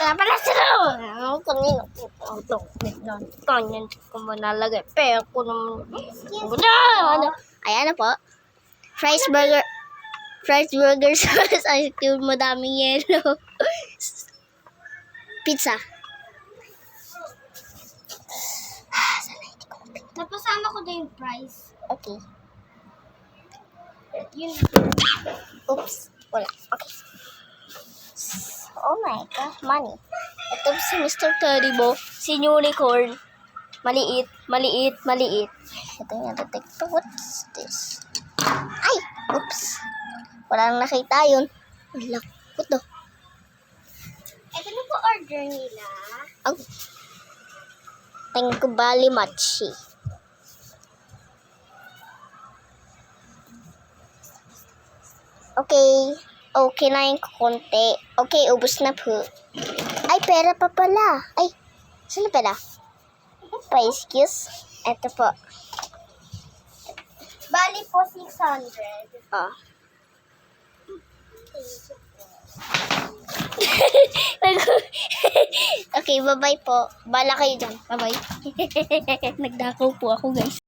Kaya pala sila. Kanina po. Tanyan ko mo nalagay. Pero ko naman. Ayan na po. Fries burger. Fries burger sauce. Ice cream. Madaming yellow. Pizza. Napasama ko din yung price. Okay. Yun. Oops. Wala. Okay. Oh my God. Money. Ito si Mr. Terrible. Si Unicorn. Maliit. Maliit. Maliit. Ito yung detector. What's this? Ay! Oops. Walang nakita yun. Wala. What the? Ito na po order nila. Oh. Thank you very much. Okay. Okay na yung konti. Okay, ubos na po. Ay, pera pa pala. Ay, saan na pera? Pa-excuse. Ito po. Bali po 600. Oh. Okay, bye-bye po. Bala kayo dyan. Bye-bye. Nagdakaw po ako, guys.